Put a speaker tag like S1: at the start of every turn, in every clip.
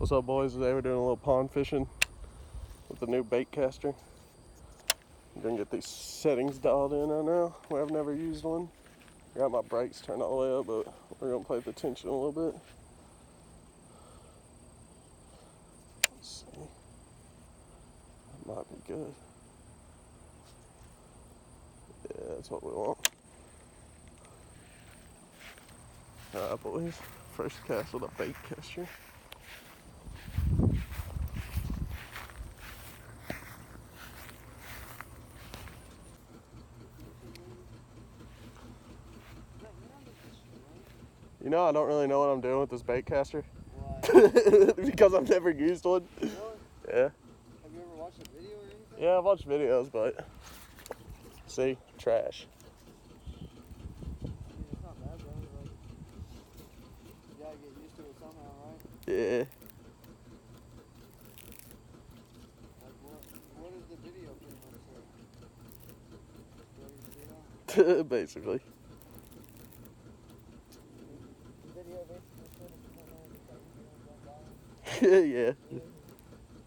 S1: What's up, boys? Today we're doing a little pond fishing with the new bait caster. I'm gonna get these settings dialed in right now. I've never used one. I got my brakes turned all the way up, but we're gonna play with the tension a little bit. Let's see. That might be good. Yeah, that's what we want. Alright, boys. First cast with a bait caster. You know, I don't really know what I'm doing with this bait caster. Why? Because I've never used one. Really? Yeah.
S2: Have you ever watched a video or anything?
S1: Yeah, I've watched videos, but see, trash.
S2: I mean, it's not bad though. Like, you gotta get used to it somehow, right?
S1: Yeah.
S2: Like, what is the video pretty much like?
S1: Basically. Yeah,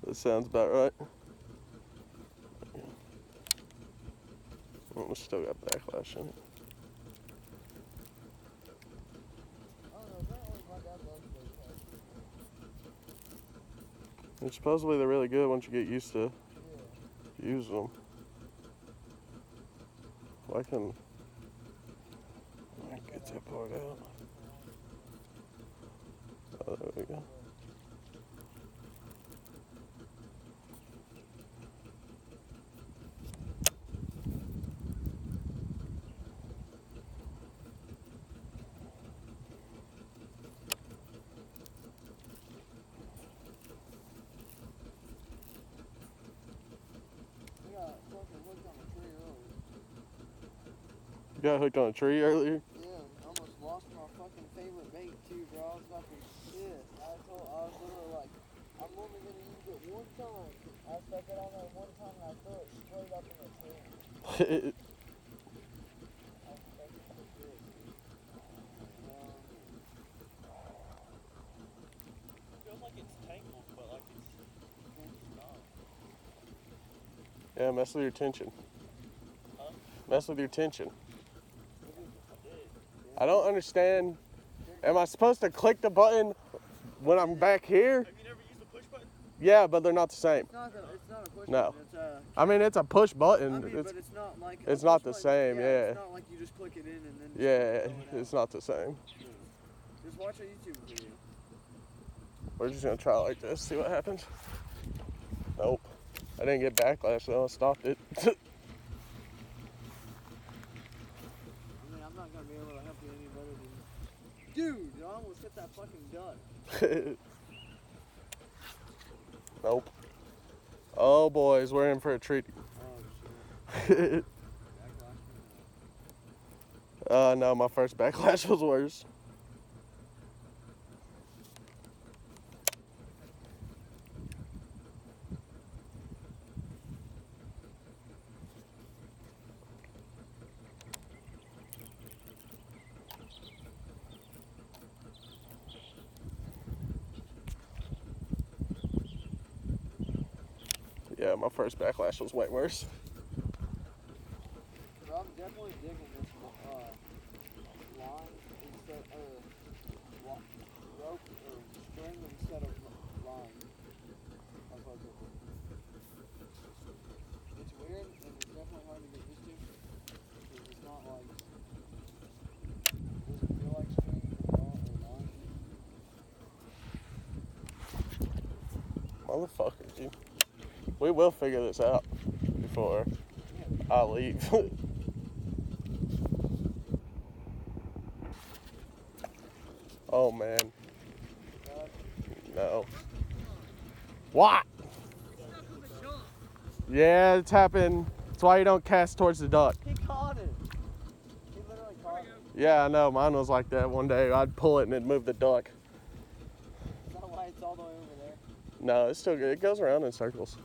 S1: that sounds about right. Oh, we still got backlash in it. And supposedly they're really good once you get used to use them. I can get that part out. Oh, there we go. You got hooked on a tree earlier?
S2: Yeah, I almost lost my fucking favorite bait too, bro. I was about to shit. I was literally like, I'm only gonna use it one time. I stuck it on there one time and I threw it straight up in the tree.
S3: Feels like it's tangled, but like it's not.
S1: Yeah, mess with your tension.
S3: Huh?
S1: Mess with your tension. I don't understand. Am I supposed to click the button when I'm back here?
S3: Have you never used the push button?
S1: Yeah, but they're not the same.
S2: It's not a push
S1: No.
S2: button. It's a,
S1: I mean, it's a push button.
S2: I mean, but it's not like
S1: it's not the
S2: button.
S1: same, yeah.
S2: It's not like you just click it in and then
S1: yeah, it's not the same.
S2: Yeah. Just watch a YouTube video.
S1: We're just gonna try it like this, see what happens. Nope. I didn't get backlash, so I stopped it.
S2: I mean, I'm not gonna be able to help you any better than dude, I almost hit that fucking duck.
S1: Nope. Oh boys, we're in for a treat.
S2: Oh shit.
S1: No, my first backlash was worse. Yeah, my first backlash was way worse.
S2: But I'm definitely digging this line instead rope or string instead of line. It's weird and it's definitely hard to get used to because it's not like it doesn't feel like string or line.
S1: Motherfucker, dude. We will figure this out before I leave. Oh man. No. What? Yeah, it's happened. That's why you don't cast towards the duck.
S2: He caught it. He literally caught it.
S1: Yeah, I know. Mine was like that one day. I'd pull it and it'd move the duck.
S2: Is that why it's all the way over there?
S1: No, it's still good. It goes around in circles.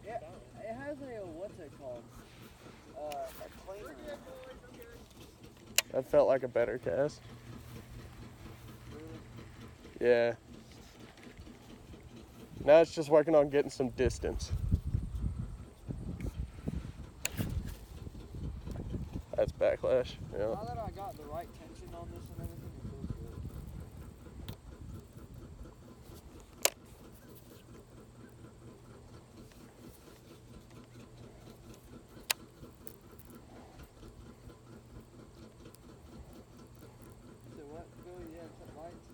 S2: Yeah, it has a, what's it called? A planer.
S1: That felt like a better cast.
S2: Really?
S1: Yeah. Now it's just working on getting some distance. That's backlash. Yeah.
S2: Now that I got the right tension on this and everything, it feels good. Is it what, Billy? Yeah, it's lights.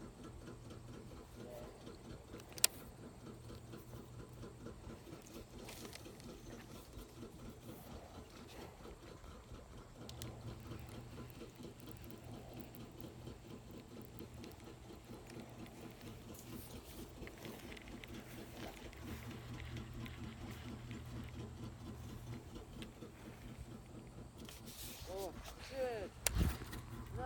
S2: Oh, shit. No.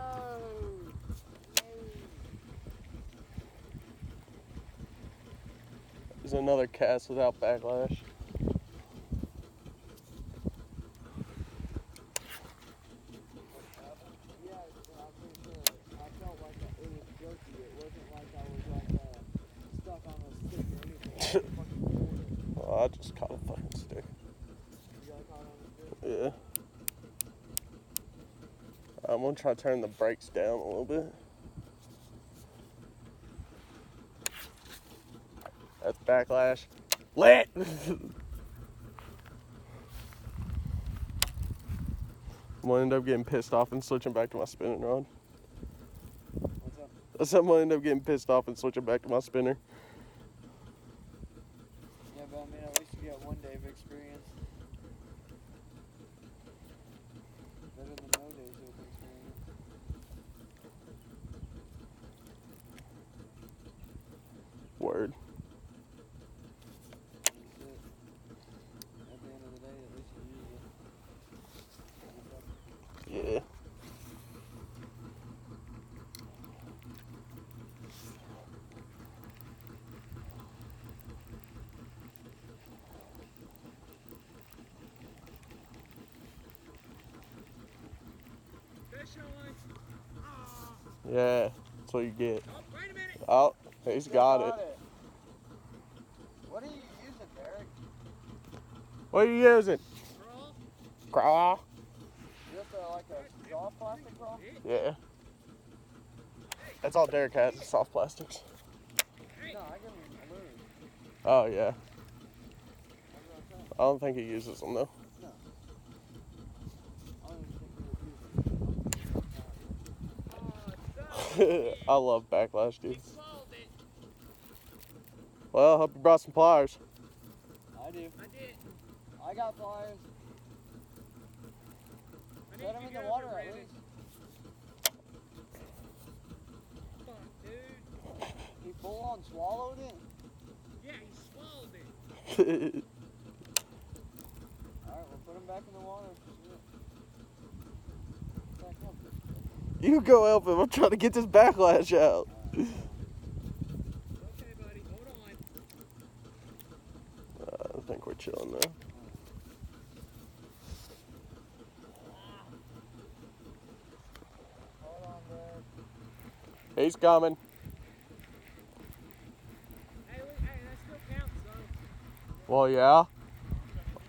S1: There's another cast without backlash.
S2: Yeah, I'm pretty sure. I felt like it was jerky. It wasn't like I was like stuck on a stick or anything. I fucking pulled it.
S1: Oh, I just caught a fucking stick.
S2: You got caught on a stick?
S1: Yeah. I'm gonna try to turn the brakes down a little bit. That's backlash. Lit! I'm gonna end up getting pissed off and switching back to my spinning rod.
S2: What's up?
S1: I said I'm gonna end up getting pissed off and switching back to my spinner.
S2: Yeah, but I mean, at least you get 1 day of experience. Better than no days of experience.
S1: Word.
S2: That's it. At the end of the day, at least you use it.
S1: Yeah.
S3: Fish on.
S1: Yeah. That's what you get.
S3: Oh, wait a minute.
S1: Oh, he's got it.
S2: What are you using, Derek?
S1: What are you using?
S3: Crawl.
S1: Craw?
S2: Just like a soft plastic roll?
S1: Yeah. That's all Derek has is soft plastics.
S2: No, I give him aluminum.
S1: Oh, yeah.
S2: That's what I'm saying.
S1: I don't think he uses them, though.
S2: No. I don't even think he would use it.
S1: I love backlash, dude.
S3: He swallowed it.
S1: Well, I hope you brought some pliers.
S2: I do.
S3: I did.
S2: I got pliers.
S3: I
S2: Set him
S3: need
S2: in
S3: you
S2: the
S3: to
S2: water
S3: go,
S2: at
S3: Brandon.
S2: least.
S3: Fuck, dude.
S2: He full on swallowed it?
S3: Yeah, he swallowed it.
S2: Alright, we'll put him back in the water. Shit. Back up.
S1: You go help him. I'm trying to get this backlash out.
S3: Okay, buddy, hold on.
S1: I think we're chilling now.
S2: Hold on, Derek.
S1: He's coming.
S3: Hey, look, hey, that still counts, though.
S1: Well, yeah.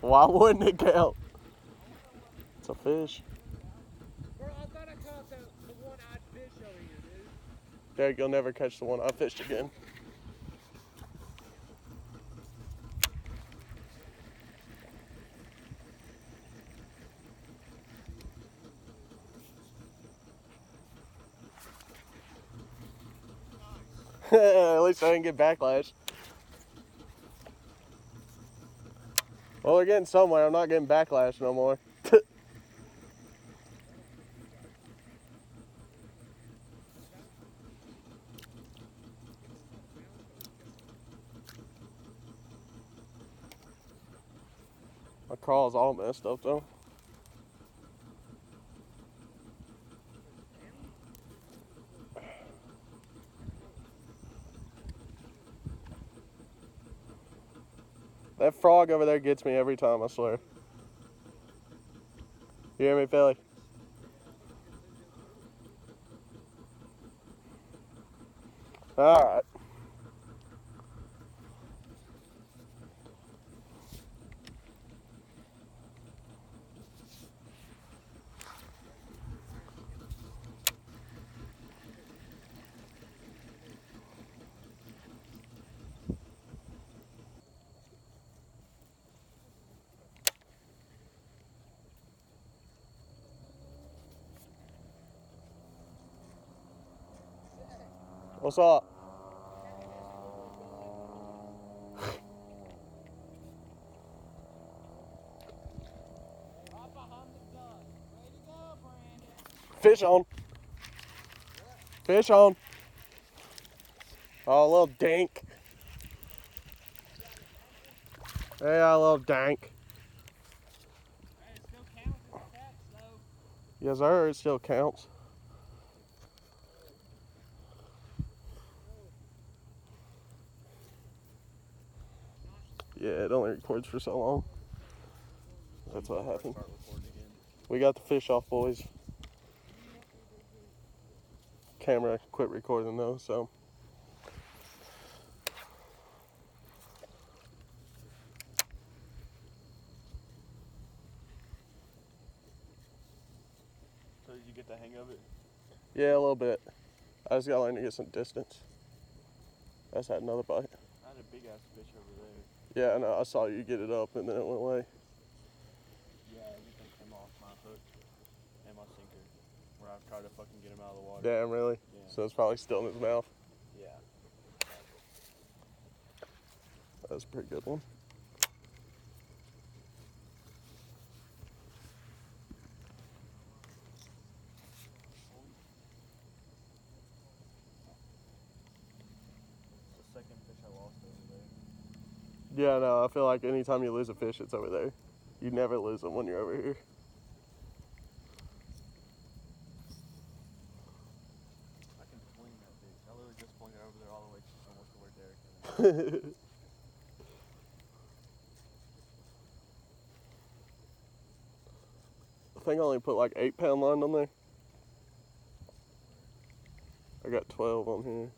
S1: Why wouldn't it count? It's a fish.
S3: Bro, I thought I caught the one-eyed fish over here, dude.
S1: Derek, you'll never catch the one I fished again. At least I didn't get backlash. Well, we're getting somewhere. I'm not getting backlash no more. My crawl's all messed up though. That frog over there gets me every time, I swear. You hear me, Philly? Alright. What's up?
S3: Right behind the gun. Ready to go, Brandon.
S1: Fish on. Fish on. Oh, a little dink. Yeah, a little dank.
S3: Hey, it still counts as a catch, though.
S1: Yes, sir. It still counts. Yeah, it only records for so long. That's what happened. We got the fish off, boys. Camera quit recording though, so.
S4: So did you get the hang of it?
S1: Yeah, a little bit. I just gotta learn to get some distance. I just had another bite.
S4: I had a big ass fish over there.
S1: Yeah, I know. I saw you get it up and then it went away.
S4: Yeah, everything came off my hook and my sinker. Where I've tried to fucking get him out of the water.
S1: Damn, really?
S4: Yeah.
S1: So it's probably still in his mouth.
S4: Yeah.
S1: That was a pretty good one.
S4: It's the second fish I lost over there.
S1: Yeah, no, I feel like anytime you lose a fish, it's over there. You never lose them when you're over here.
S4: I can fling that bitch. I literally just flung it over there all the way almost to where Derek is.
S1: I think I only put like 8-pound line on there. I got 12 on here.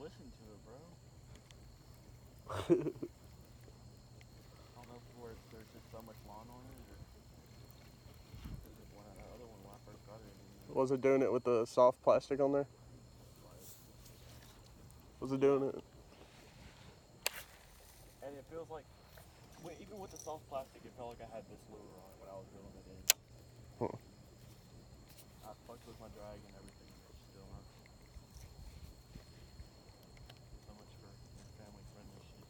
S4: Listen to it, bro. I don't know if there's just so much lawn on it or because of the other one when I first got it.
S1: Was it doing it with the soft plastic on there? Was it doing it?
S4: And it feels like, even with the soft plastic, it felt like I had this lure on it when I was reeling it in.
S1: Huh.
S4: I fucked with my drag and everything, but still not. So much for family friendly shit.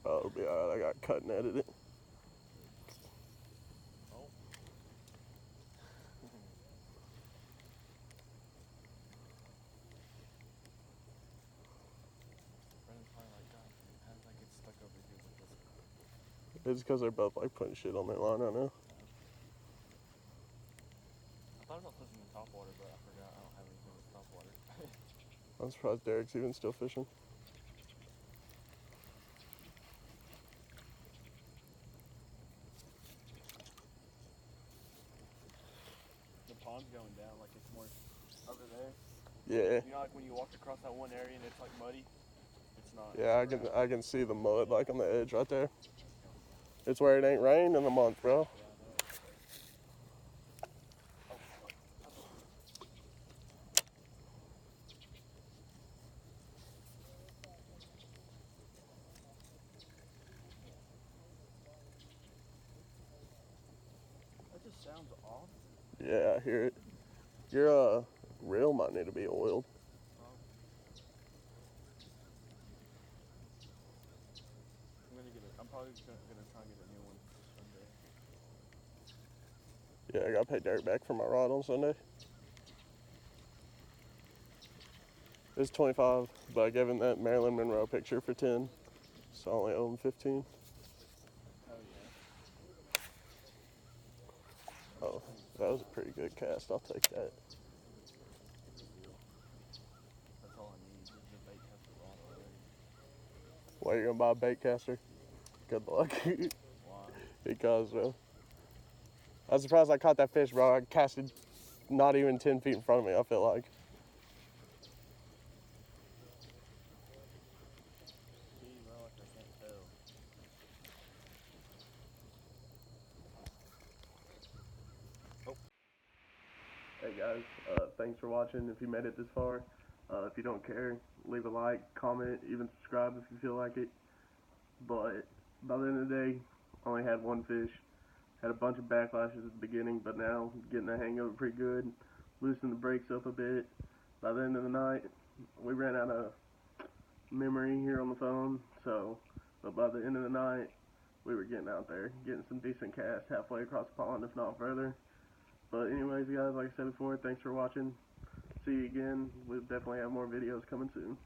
S1: Oh, it'll be alright. I got cut and edited.
S4: Oh. Brandon's probably like, God, how did I get stuck over here with this guy?
S1: It's because they're both like putting shit on their line right now.
S4: I thought about fishing in top water, but I forgot I don't have anything with top water.
S1: I'm surprised Derek's even still fishing.
S4: The pond's going down, like it's more over there.
S1: Yeah.
S4: You know, like when you walk across that one area and it's like muddy? It's not.
S1: Yeah, I can see the mud like on the edge right there. It's where it ain't rained in a month, bro.
S4: That just sounds off.
S1: Yeah, I hear it. Your reel might need to be oiled.
S4: I'm probably gonna try and get a new one Sunday.
S1: Yeah, I gotta pay Derek back for my rod on Sunday. It's 25, but I gave him that Marilyn Monroe picture for 10, so I only owe him 15.
S4: Oh yeah.
S1: Oh, that was a pretty good cast. I'll take that.
S4: That's all I need. Is the bait caster rod already.
S1: Why you gonna buy a bait caster? Good luck.
S4: Why?
S1: Because, bro. I'm surprised I caught that fish, bro. I casted not even 10 feet in front of me, I feel like.
S4: See, bro, like I can't tell.
S1: Hey guys, thanks for watching. If you made it this far, if you don't care, leave a like, comment, even subscribe if you feel like it. But by the end of the day, I only had one fish. Had a bunch of backlashes at the beginning, but now getting the hang of it pretty good. Loosened the brakes up a bit. By the end of the night, we ran out of memory here on the phone, but by the end of the night, we were getting out there, getting some decent casts halfway across the pond, if not further. But anyways, guys, like I said before, thanks for watching. See you again. We'll definitely have more videos coming soon.